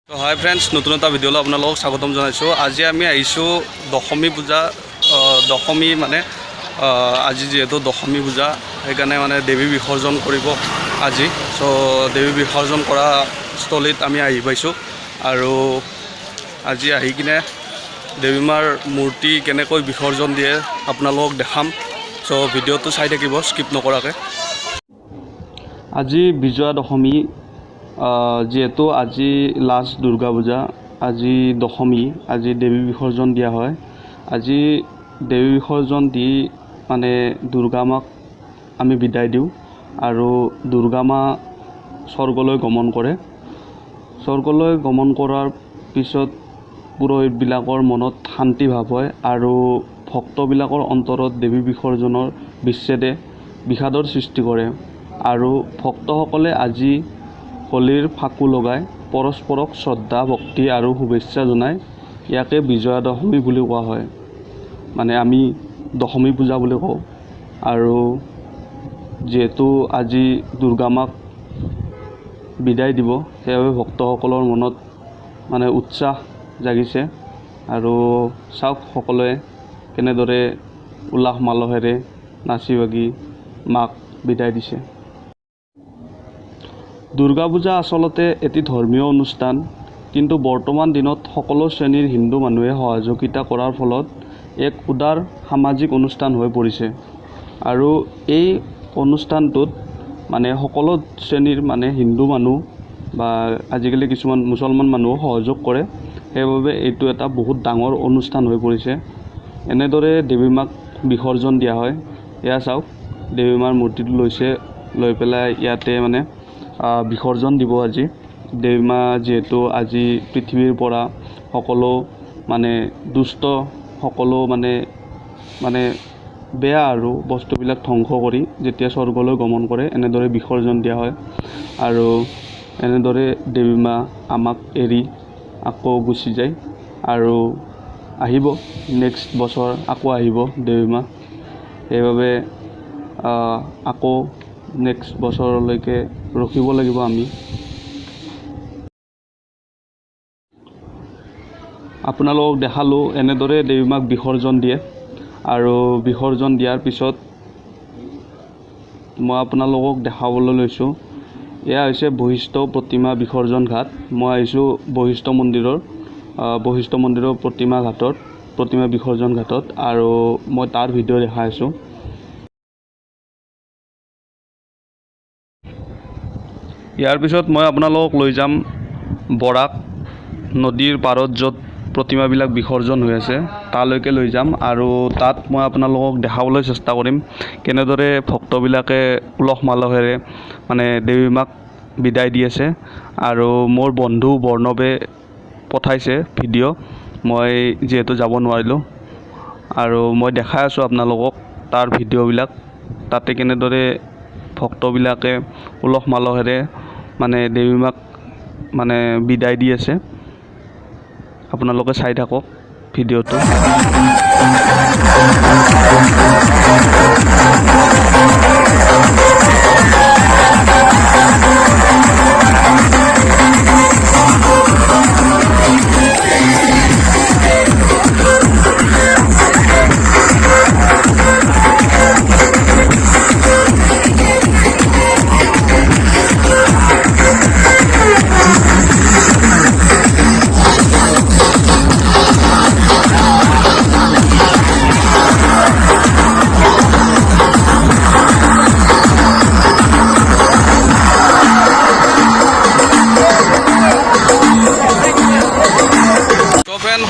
তো হাই ফ্ৰেণ্ডছ, নতুন এটা ভিডিঅ'লৈ আপোনালোকক স্বাগতম জনাইছোঁ। আজি আমি আহিছোঁ দশমী পূজা। দশমী মানে আজি যিহেতু দশমী পূজা, সেইকাৰণে মানে দেৱী বিসৰ্জন কৰিব আজি। চ' দেৱী বিসৰ্জন কৰা স্থলীত আমি আহি পাইছোঁ আৰু আজি আহি কিনে দেৱী মাৰ মূৰ্তি কেনেকৈ বিসৰ্জন দিয়ে আপোনালোকক দেখাম। চ' ভিডিঅ'টো চাই থাকিব স্কিপ নকৰাকৈ। আজি বিজয়া দশমী, যিহেতু আজি লাষ্ট দুৰ্গা পূজা, আজি দশমী, আজি দেৱী বিসৰ্জন দিয়া হয়। আজি দেৱী বিসৰ্জন দি মানে দুৰ্গা মাক আমি বিদায় দিওঁ আৰু দুৰ্গা মা স্বৰ্গলৈ গমন কৰে। স্বৰ্গলৈ গমন কৰাৰ পিছত পুৰোহিতবিলাকৰ মনত শান্তি ভাৱ হয় আৰু ভক্তবিলাকৰ অন্তৰত দেৱী বিসৰ্জনৰ বিচ্ছেদে বিষাদৰ সৃষ্টি কৰে আৰু ভক্তসকলে আজি হোলীৰ ফাকু লগাই পৰস্পৰক শ্ৰদ্ধা ভক্তি আৰু শুভেচ্ছা জনায়। ইয়াকে বিজয়া দশমী বুলি কোৱা হয়, মানে আমি দশমী পূজা বুলি কওঁ। আৰু যিহেতু আজি দুৰ্গা মাক বিদায় দিব, সেইবাবে ভক্তসকলৰ মনত মানে উৎসাহ জাগিছে। আৰু চাওক সকলোৱে কেনেদৰে উলাহ মালহেৰে নাচি বাগি মাক বিদায় দিছে। দুৰ্গা পূজা আচলতে এটি ধৰ্মীয় অনুষ্ঠান, কিন্তু বৰ্তমান দিনত সকলো শ্ৰেণীৰ হিন্দু মানুহে সহযোগিতা কৰাৰ ফলত এক উদাৰ সামাজিক অনুষ্ঠান হৈ পৰিছে। আৰু এই অনুষ্ঠানটোত মানে সকলো শ্ৰেণীৰ মানে হিন্দু মানুহ বা আজিকালি কিছুমান মুছলমান মানুহেও সহযোগ কৰে। সেইবাবে এইটো এটা বহুত ডাঙৰ অনুষ্ঠান হৈ পৰিছে। এনেদৰে দেৱী মাক বিসৰ্জন দিয়া হয়। এয়া চাওক, দেৱী মাৰ মূৰ্তিটো লৈ পেলাই ইয়াতে মানে বিসৰ্জন দিব আজি। দেৱী মা যিহেতু আজি পৃথিৱীৰ পৰা সকলো মানে দুষ্ট, সকলো মানে বেয়া আৰু বস্তুবিলাক ধ্বংস কৰি যেতিয়া স্বৰ্গলৈ গমন কৰে, এনেদৰে বিসৰ্জন দিয়া হয়। আৰু এনেদৰে দেৱী মা আমাক এৰি আকৌ গুচি যায় আৰু আহিব নেক্সট বছৰ, আকৌ আহিব দেৱী মা। সেইবাবে আকৌ নেক্সট বছৰলৈকে ৰখিব লাগিব আমি। আপোনালোকক দেখালোঁ এনেদৰে দেৱী মাক বিসৰ্জন দিয়ে। আৰু বিসৰ্জন দিয়াৰ পিছত মই আপোনালোকক দেখাবলৈ লৈছোঁ, এয়া হৈছে বশিষ্ঠ প্ৰতিমা বিসৰ্জন ঘাট। মই আহিছোঁ বশিষ্ঠ মন্দিৰৰ প্ৰতিমা বিসৰ্জন ঘাটত, আৰু মই তাৰ ভিডিঅ' দেখাই আছোঁ। ইয়াৰ পিছত মই আপোনালোকক লৈ যাম বৰাক নদীৰ পাৰত, য'ত প্ৰতিমাবিলাক বিসৰ্জন হৈ আছে, তালৈকে লৈ যাম। আৰু তাত মই আপোনালোকক দেখাবলৈ চেষ্টা কৰিম কেনেদৰে ভক্তবিলাকে উলহ মালহেৰে মানে দেৱী মাক বিদায় দি আছে। আৰু মোৰ বন্ধু বৰ্ণৱে পঠাইছে ভিডিঅ', মই যিহেতু যাব নোৱাৰিলোঁ, আৰু মই দেখাই আছোঁ আপোনালোকক তাৰ ভিডিঅ'বিলাক, তাতে কেনেদৰে ভক্তবিলাকে উলহ মালহেৰে মানে দেৱী মাক মানে বিদায় দি আছে। আপোনালোকে চাই থাকক ভিডিঅ'টো।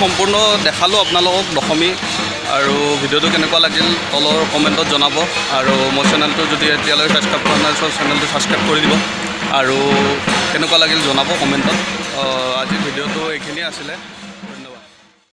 সম্পূৰ্ণ দেখালোঁ আপোনালোকক দশমী, আৰু ভিডিঅ'টো কেনেকুৱা লাগিল তলৰ কমেণ্টত জনাব। আৰু মোৰ চেনেলটো যদি এতিয়ালৈকে ছাবস্ক্ৰাইব কৰা নাই, চেনেলটো ছাবস্ক্ৰাইব কৰি দিব, আৰু কেনেকুৱা লাগিল জনাব কমেণ্টত। আজিৰ ভিডিঅ'টো এইখিনিয়ে আছিলে।